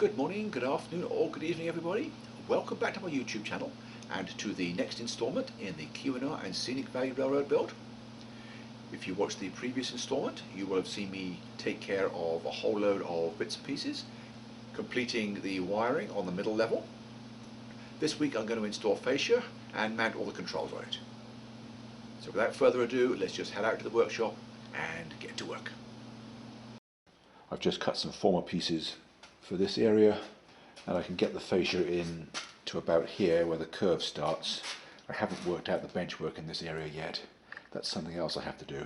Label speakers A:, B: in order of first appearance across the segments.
A: Good morning, good afternoon, or good evening, everybody. Welcome back to my YouTube channel and to the next installment in the K&R and Scenic Valley Railroad build. If you watched the previous installment, you will have seen me take care of a whole load of bits and pieces, completing the wiring on the middle level. This week I'm going to install fascia and mount all the controls on it. So without further ado, let's just head out to the workshop and get to work. I've just cut some former pieces for this area, and I can get the fascia in to about here where the curve starts. I haven't worked out the bench work in this area yet. That's something else I have to do.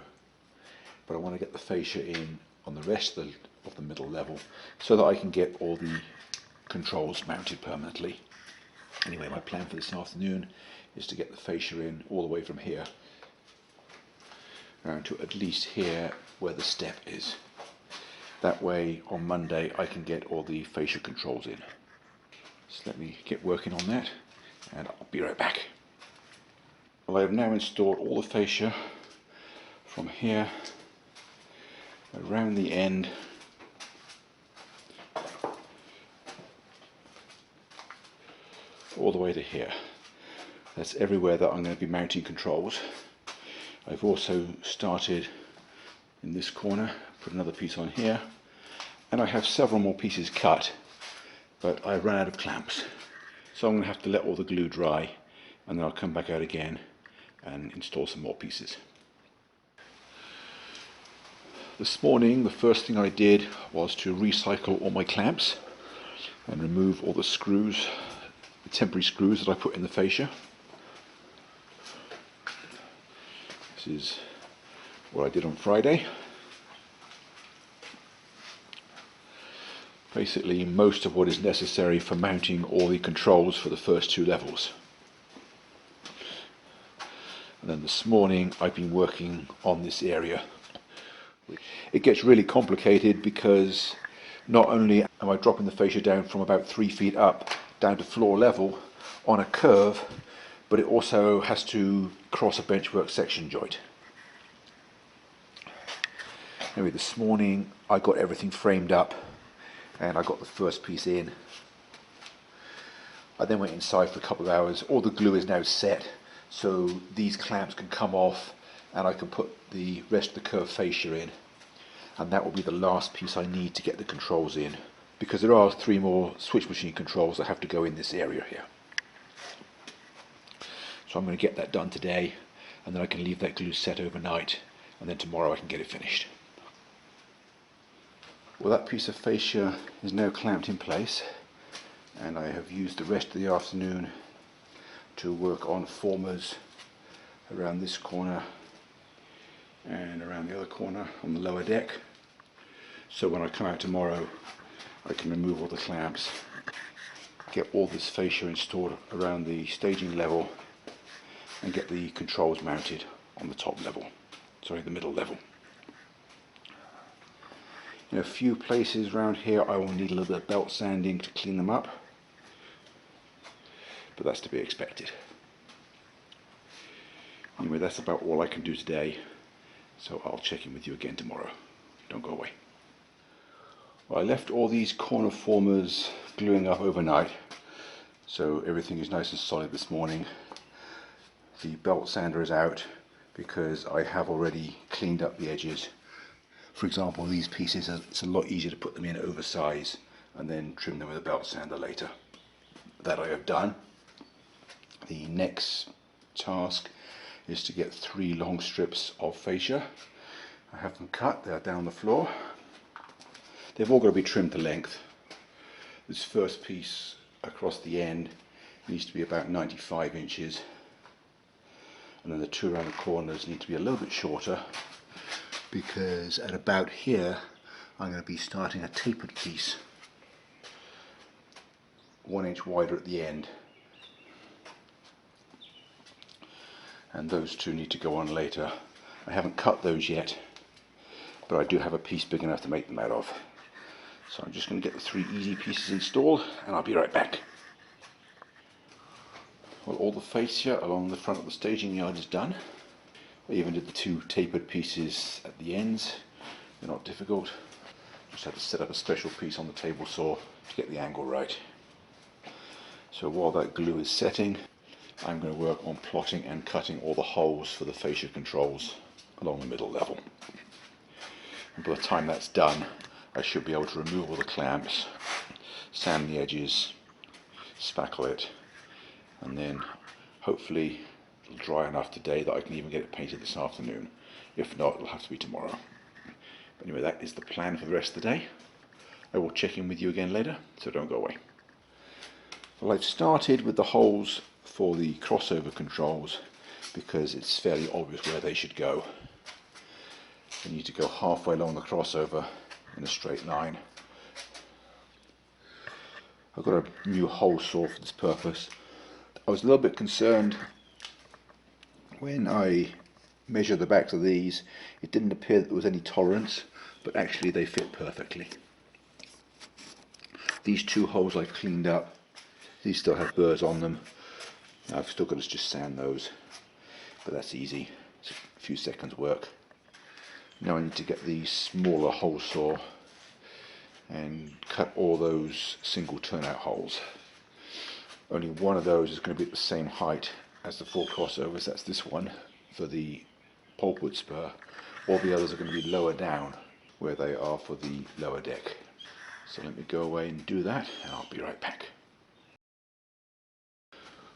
A: But I want to get the fascia in on the rest of the middle level so that I can get all the controls mounted permanently. Anyway, my plan for this afternoon is to get the fascia in all the way from here around to at least here where the step is. That way on Monday I can get all the fascia controls in. So let me get working on that and I'll be right back. Well, I have now installed all the fascia from here around the end all the way to here. That's everywhere that I'm going to be mounting controls. I've also started in this corner, put another piece on here, and I have several more pieces cut, but I've run out of clamps. So I'm going to have to let all the glue dry and then I'll come back out again and install some more pieces. This morning the first thing I did was to recycle all my clamps and remove all the screws, the temporary screws that I put in the fascia. This is what I did on Friday. Basically most of what is necessary for mounting all the controls for the first two levels. And then this morning I've been working on this area. It gets really complicated because not only am I dropping the fascia down from about 3 feet up down to floor level on a curve, but it also has to cross a benchwork section joint. Anyway, this morning I got everything framed up and I got the first piece in. I then went inside for a couple of hours. All the glue is now set, so these clamps can come off and I can put the rest of the curved fascia in, and that will be the last piece I need to get the controls in, because there are 3 more switch machine controls that have to go in this area here. So I'm going to get that done today, and then I can leave that glue set overnight, and then tomorrow I can get it finished. Well, that piece of fascia is now clamped in place, and I have used the rest of the afternoon to work on formers around this corner and around the other corner on the lower deck. So when I come out tomorrow I can remove all the clamps, get all this fascia installed around the staging level and get the controls mounted on the top level, sorry, the middle level. In a few places around here I will need a little bit of belt sanding to clean them up, but that's to be expected. Anyway, that's about all I can do today, so I'll check in with you again tomorrow. Don't go away. Well, I left all these corner formers gluing up overnight, so everything is nice and solid this morning. The belt sander is out because I have already cleaned up the edges. For example, these pieces, it's a lot easier to put them in oversize and then trim them with a belt sander later. That I have done. The next task is to get 3 long strips of fascia. I have them cut, they're down the floor. They've all got to be trimmed to length. This first piece across the end needs to be about 95 inches. And then the 2 around the corners need to be a little bit shorter, because at about here I'm going to be starting a tapered piece 1 inch wider at the end, and those 2 need to go on later. I haven't cut those yet, but I do have a piece big enough to make them out of. So I'm just going to get the 3 easy pieces installed and I'll be right back. Well, all the fascia along the front of the staging yard is done. I even did the 2 tapered pieces at the ends. They're not difficult. Just had to set up a special piece on the table saw to get the angle right. So while that glue is setting, I'm going to work on plotting and cutting all the holes for the fascia controls along the middle level. And by the time that's done, I should be able to remove all the clamps, sand the edges, spackle it, and then hopefully it'll dry enough today that I can even get it painted this afternoon. If not, it'll have to be tomorrow. But anyway, that is the plan for the rest of the day. I will check in with you again later, so don't go away. Well, I've started with the holes for the crossover controls because it's fairly obvious where they should go. You need to go halfway along the crossover in a straight line. I've got a new hole saw for this purpose. I was a little bit concerned when I measured the backs of these. It didn't appear that there was any tolerance, but actually they fit perfectly. These two holes I've cleaned up. These still have burrs on them. I've still got to just sand those, but that's easy. It's a few seconds work. Now I need to get the smaller hole saw and cut all those single turnout holes. Only one of those is going to be at the same height as the four crossovers. That's this one for the pulpwood spur. All the others are going to be lower down where they are for the lower deck. So let me go away and do that, and I'll be right back.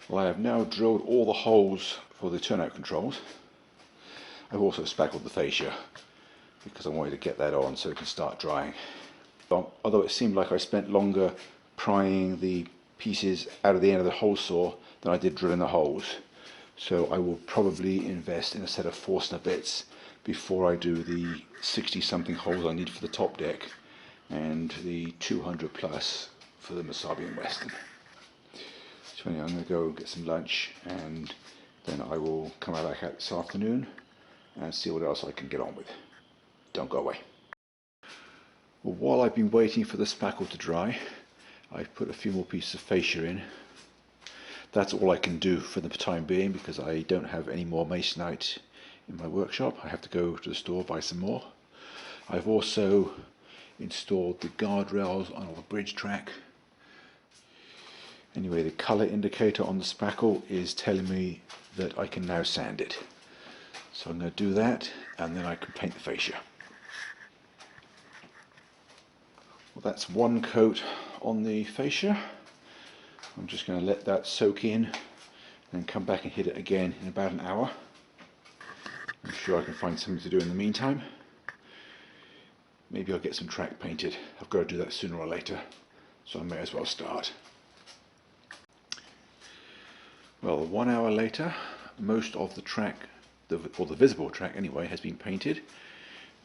A: Well, I have now drilled all the holes for the turnout controls. I've also spackled the fascia because I wanted to get that on so it can start drying. Although it seemed like I spent longer prying the pieces out of the end of the hole saw than I did drilling the holes, so I will probably invest in a set of Forstner bits before I do the 60 something holes I need for the top deck and the 200 plus for the Masabi and Western. So anyway, I'm going to go get some lunch and then I will come back out this afternoon and see what else I can get on with. Don't go away. Well, while I've been waiting for the spackle to dry, I've put a few more pieces of fascia in. That's all I can do for the time being because I don't have any more masonite in my workshop. I have to go to the store, buy some more. I've also installed the guardrails on the bridge track. Anyway, the colour indicator on the spackle is telling me that I can now sand it. So I'm going to do that and then I can paint the fascia. Well, that's one coat on the fascia. I'm just going to let that soak in and come back and hit it again in about an hour. I'm sure I can find something to do in the meantime. Maybe I'll get some track painted. I've got to do that sooner or later, so I may as well start. Well, 1 hour later, most of the track, or the visible track anyway, has been painted,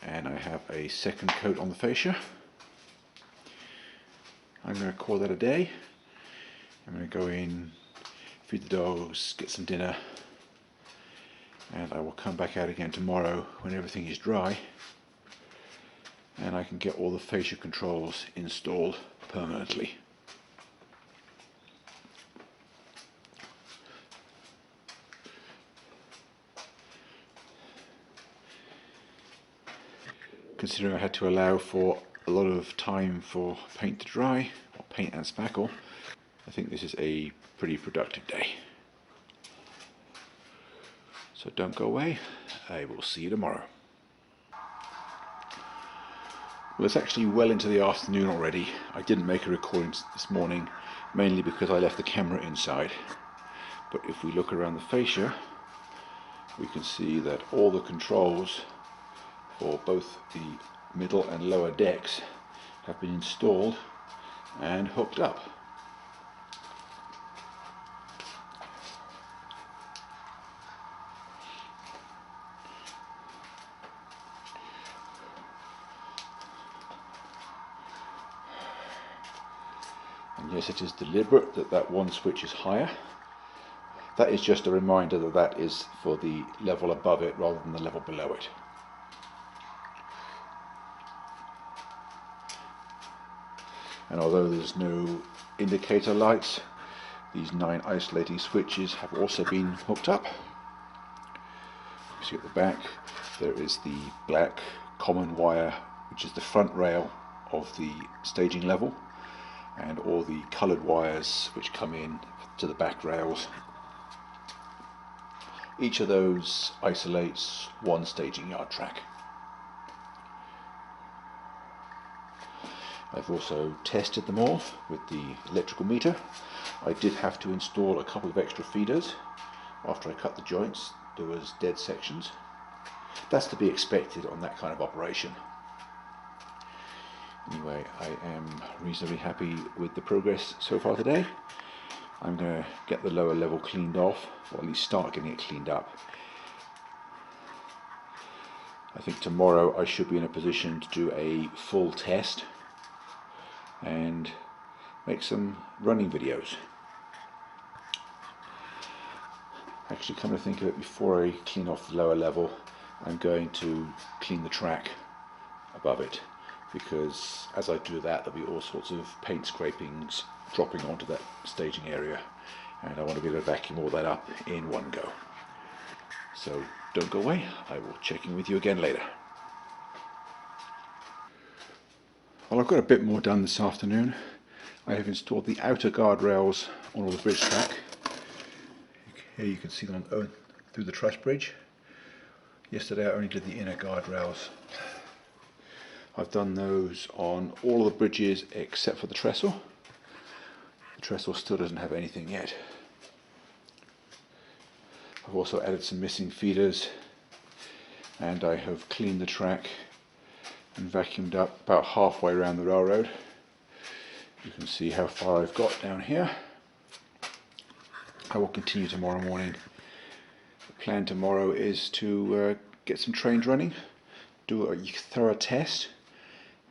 A: and I have a second coat on the fascia. I'm going to call that a day. I'm going to go in, feed the dogs, get some dinner, and I will come back out again tomorrow when everything is dry and I can get all the fascia controls installed permanently. Considering I had to allow for a lot of time for paint to dry, or paint and spackle, I think this is a pretty productive day. So don't go away, I will see you tomorrow. Well, it's actually well into the afternoon already. I didn't make a recording this morning, mainly because I left the camera inside. But if we look around the fascia, we can see that all the controls for both the middle and lower decks have been installed and hooked up. And yes, it is deliberate that that one switch is higher. That is just a reminder that that is for the level above it rather than the level below it. And although there's no indicator lights, these 9 isolating switches have also been hooked up. You see at the back there is the black common wire, which is the front rail of the staging level, and all the coloured wires which come in to the back rails. Each of those isolates one staging yard track. I've also tested them all with the electrical meter. I did have to install a couple of extra feeders after I cut the joints. There was dead sections. That's to be expected on that kind of operation. Anyway, I am reasonably happy with the progress so far today. I'm going to get the lower level cleaned off, or at least start getting it cleaned up. I think tomorrow I should be in a position to do a full test and make some running videos. Actually, come to think of it, before I clean off the lower level, I'm going to clean the track above it, because as I do that there'll be all sorts of paint scrapings dropping onto that staging area, and I want to be able to vacuum all that up in one go. So don't go away, I will check in with you again later. Well, I've got a bit more done this afternoon. I have installed the outer guardrails on all the bridge track. Here you can see them through the truss bridge. Yesterday I only did the inner guardrails. I've done those on all of the bridges except for the trestle. The trestle still doesn't have anything yet. I've also added some missing feeders, and I have cleaned the track and vacuumed up about halfway around the railroad. You can see how far I've got down here. I will continue tomorrow morning. The plan tomorrow is to get some trains running, do a thorough test,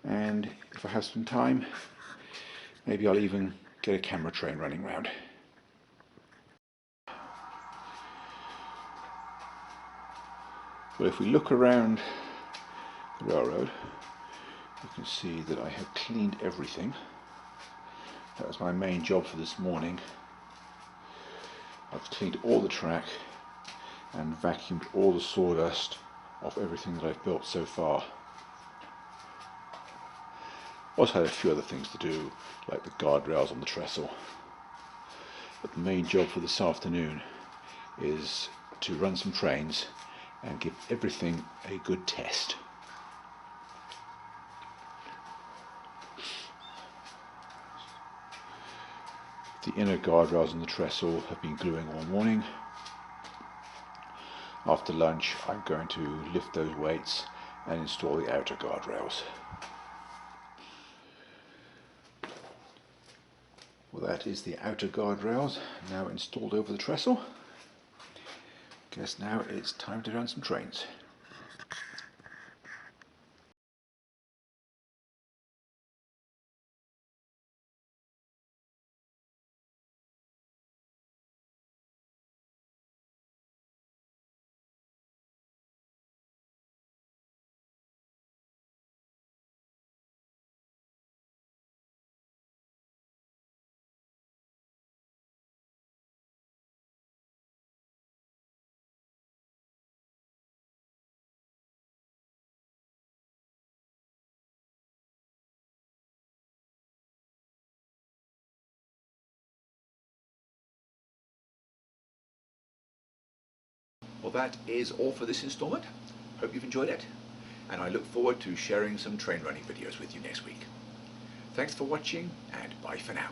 A: and if I have some time, maybe I'll even get a camera train running round. Well, if we look around the railroad, you can see that I have cleaned everything. That was my main job for this morning. I've cleaned all the track and vacuumed all the sawdust off everything that I've built so far. Also had a few other things to do, like the guardrails on the trestle. But the main job for this afternoon is to run some trains and give everything a good test. The inner guardrails on the trestle have been gluing all morning. After lunch I'm going to lift those weights and install the outer guardrails. Well, that is the outer guardrails now installed over the trestle. Guess now it's time to run some trains. Well, that is all for this installment. Hope you've enjoyed it, and I look forward to sharing some train running videos with you next week. Thanks for watching, and bye for now.